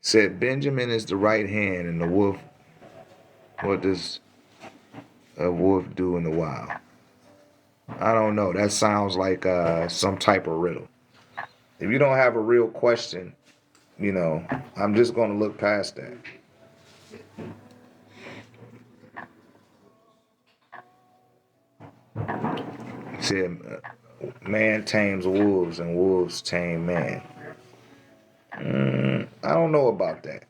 Said Benjamin is the right hand, and the wolf. What does a wolf do in the wild? I don't know. That sounds like some type of riddle. If you don't have a real question, I'm just going to look past that. It said, man tames wolves and wolves tame man. I don't know about that.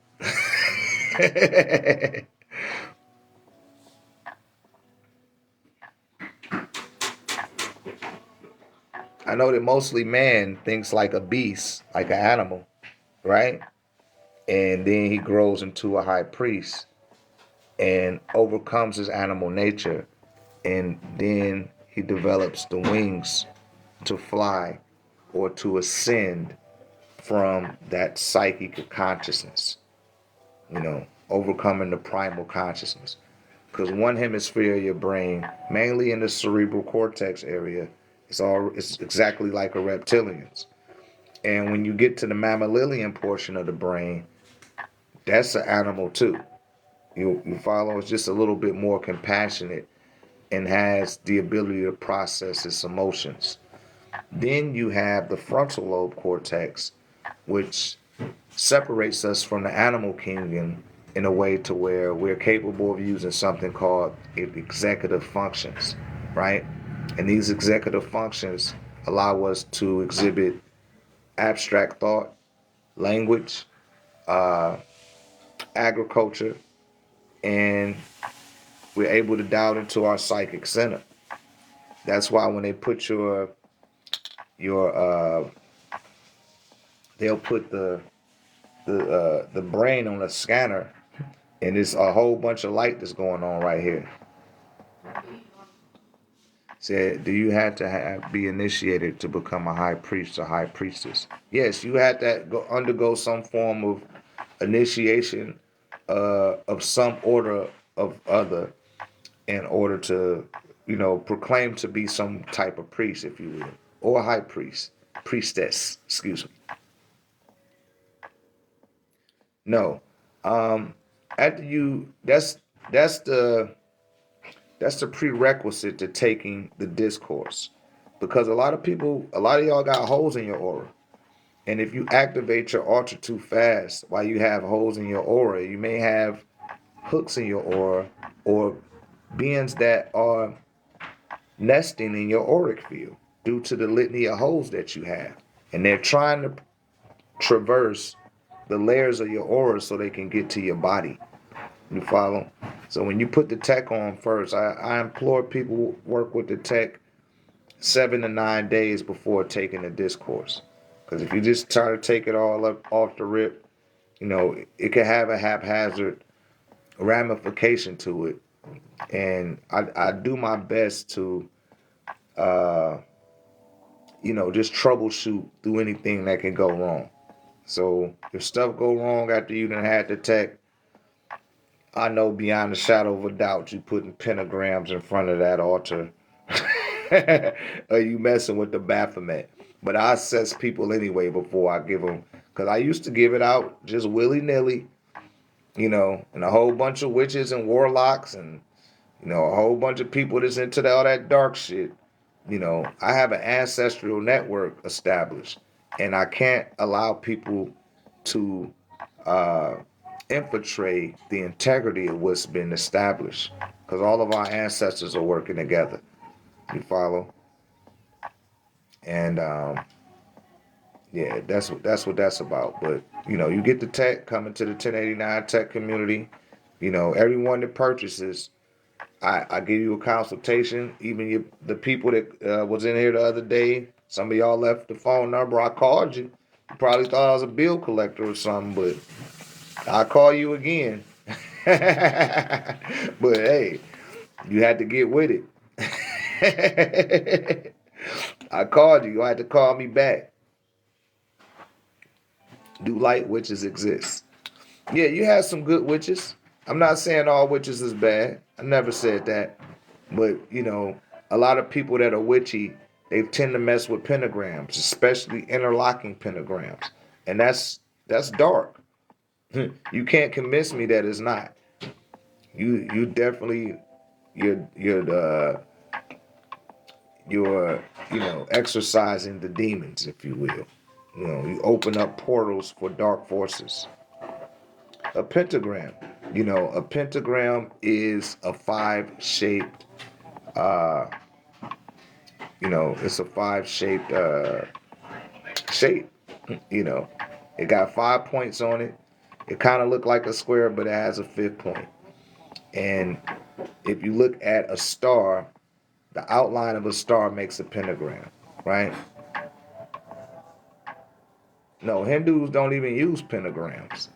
I know that mostly man thinks like a beast, like an animal, right? And then he grows into a high priest and overcomes his animal nature, and then he develops the wings to fly or to ascend from that psychic consciousness, overcoming the primal consciousness. Because one hemisphere of your brain, mainly in the cerebral cortex area, it's exactly like a reptilian's. And when you get to the mammalian portion of the brain, that's an animal too. You follow? It's just a little bit more compassionate and has the ability to process its emotions. Then you have the frontal lobe cortex, which separates us from the animal kingdom in a way to where we're capable of using something called executive functions, right? And these executive functions allow us to exhibit abstract thought, language, uh, agriculture, and we're able to dial into our psychic center. That's why when they put your they'll put the brain on a scanner, and it's a whole bunch of light that's going on right here. Said, do you have to be initiated to become a high priest or high priestess? Yes, you had to undergo some form of initiation of some order of other in order to, proclaim to be some type of priest, if you will, or high priest, priestess, excuse me. No, after you, that's the that's the prerequisite to taking the discourse, because a lot of y'all got holes in your aura, and if you activate your altar too fast while you have holes in your aura, you may have hooks in your aura or beings that are nesting in your auric field due to the litany of holes that you have. And they're trying to traverse the layers of your aura so they can get to your body. You follow? So when you put the tech on first, I implore people work with the tech 7 to 9 days before taking the discourse. Because if you just try to take it all up off the rip, it can have a haphazard ramification to it. And I do my best to just troubleshoot through anything that can go wrong. So if stuff go wrong after you done had the tech, I know beyond a shadow of a doubt you putting pentagrams in front of that altar, or you messing with the Baphomet. But I assess people anyway before I give them, because I used to give it out just willy nilly, and a whole bunch of witches and warlocks and a whole bunch of people that's into all that dark shit. I have an ancestral network established, and I can't allow people to uh, infiltrate the integrity of what's been established, because all of our ancestors are working together. You follow? And yeah, that's what that's about. But you get the tech coming to the 1089 tech community. Everyone that purchases, I give you a consultation. Even the people that was in here the other day, some of y'all left the phone number. I called you. You probably thought I was a bill collector or something, but I'll call you again. But hey, you had to get with it. I called you. You had to call me back. Do light witches exist? Yeah, you have some good witches. I'm not saying all witches is bad. I never said that. But, a lot of people that are witchy, they tend to mess with pentagrams, especially interlocking pentagrams. And that's dark. You can't convince me that it's not. You definitely you're exercising the demons, if you will. You open up portals for dark forces. A pentagram. A pentagram is a five shaped. Uh, it's a five shaped shape. You know, it got 5 points on it. It kind of looked like a square, but it has a fifth point. And if you look at a star, the outline of a star makes a pentagram, right? No, Hindus don't even use pentagrams.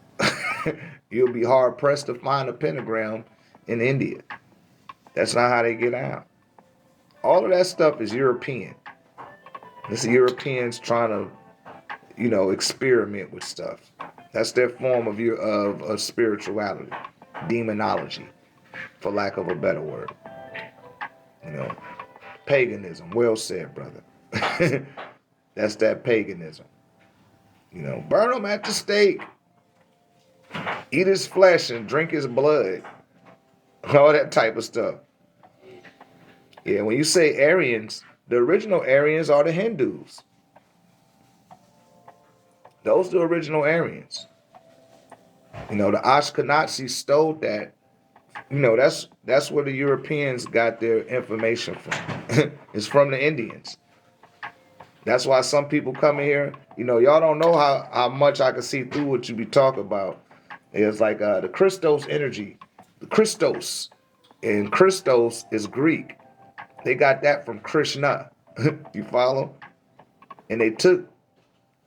You'll be hard pressed to find a pentagram in India. That's not how they get out. All of that stuff is European. It's the Europeans trying to, experiment with stuff. That's their form of spirituality, demonology, for lack of a better word. Paganism. Well said, brother. That's that paganism. Burn him at the stake. Eat his flesh and drink his blood. All that type of stuff. Yeah, when you say Aryans, the original Aryans are the Hindus. Those are the original Aryans. The Ashkenazi stole that. That's where the Europeans got their information from. It's from the Indians. That's why some people come in here. Y'all don't know how much I can see through what you be talking about. It's like the Christos energy. The Christos. And Christos is Greek. They got that from Krishna. You follow? And they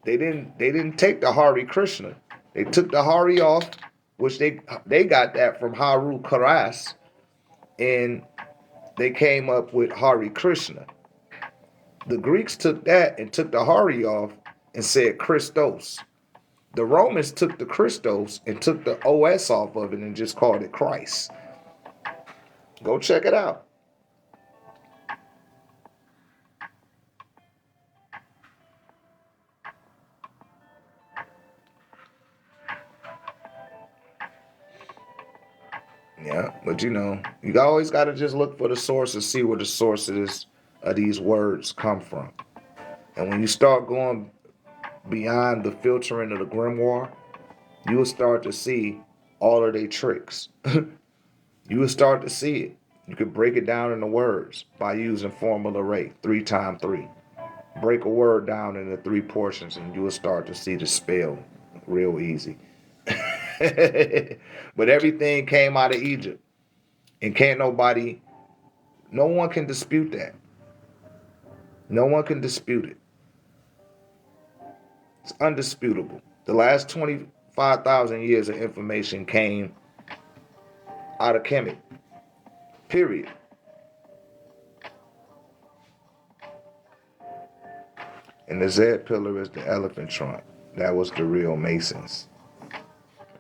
didn't take the Hare Krishna. They took the Hari off, which they got that from Haru Karas, and they came up with Hare Krishna. The Greeks took that and took the Hari off and said Christos. The Romans took the Christos and took the OS off of it and just called it Christ. Go check it out. Yeah, but you always got to just look for the source and see where the sources of these words come from. And when you start going beyond the filtering of the grimoire, you will start to see all of their tricks. You will start to see it. You could break it down into words by using formula rate, 3 times 3. Break a word down into 3 portions and you will start to see the spell real easy. But everything came out of Egypt. And no one can dispute that. No one can dispute it. It's undisputable. The last 25,000 years of information came out of Kemet. Period. And the Z pillar is the elephant trunk. That was the real Masons.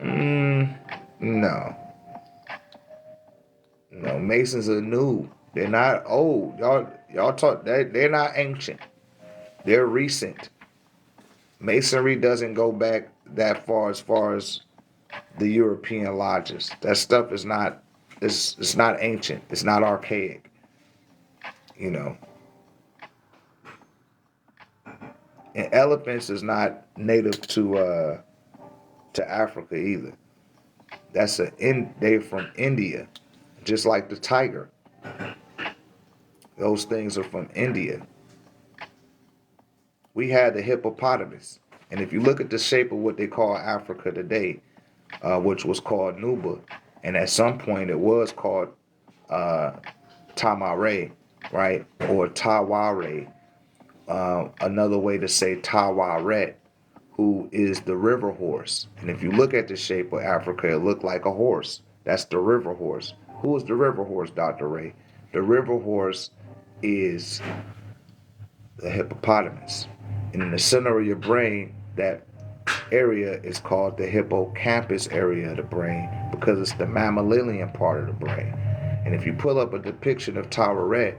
No. No, Masons are new. They're not old. Y'all talk. They're not ancient. They're recent. Masonry doesn't go back that far as the European lodges. That stuff is not. It's not ancient. It's not archaic. And elephants is not native to Africa either. They're from India, just like the tiger. Those things are from India. We had the hippopotamus, and if you look at the shape of what they call Africa today, which was called Nuba, and at some point it was called Tamare, right, or Taware. Another way to say Tawaret, who is the river horse. And if you look at the shape of Africa, it looked like a horse. That's the river horse. Who is the river horse, Dr. Ray? The river horse is the hippopotamus. And in the center of your brain, that area is called the hippocampus area of the brain because it's the mammalian part of the brain. And if you pull up a depiction of Tawaret,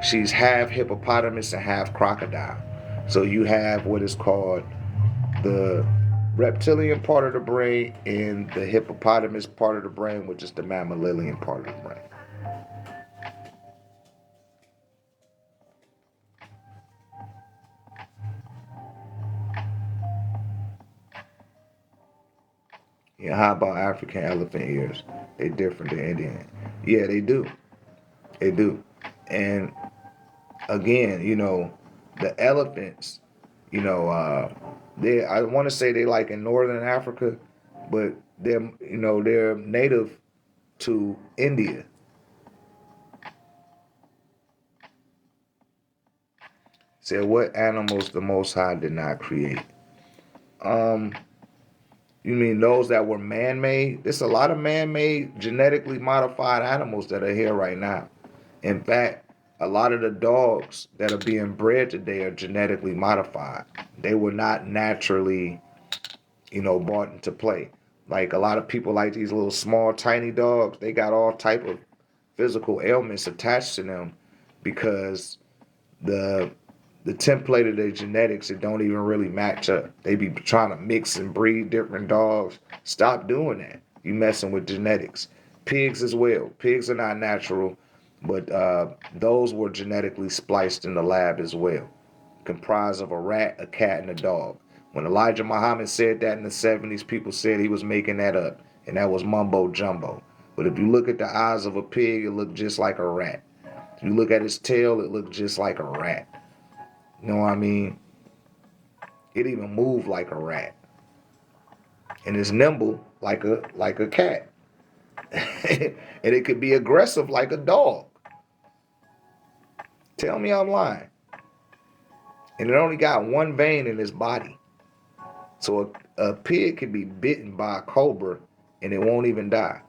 she's half hippopotamus and half crocodile. So you have what is called the reptilian part of the brain and the hippopotamus part of the brain, which is the mammalian part of the brain. Yeah, how about African elephant ears? They different than Indian. Yeah, they do. They do. And again, the elephants, they I want to say they like in northern Africa, but they're native to India. Said what animals the Most High did not create? Um, you mean those that were man-made? There's a lot of man-made, genetically modified animals that are here right now. In fact, a lot of the dogs that are being bred today are genetically modified. They were not naturally, brought into play. Like a lot of people like these little small, tiny dogs. They got all type of physical ailments attached to them because the the template of their genetics, it don't even really match up. They be trying to mix and breed different dogs. Stop doing that. You messing with genetics. Pigs as well. Pigs are not natural, but those were genetically spliced in the lab as well, comprised of a rat, a cat, and a dog. When Elijah Muhammad said that in the 70s, people said he was making that up, and that was mumbo jumbo. But if you look at the eyes of a pig, it looked just like a rat. If you look at his tail, it looked just like a rat. You know what I mean? It even moved like a rat, and it's nimble like a cat, and it could be aggressive like a dog. Tell me I'm lying. And it only got one vein in its body, so a pig can be bitten by a cobra, and it won't even die.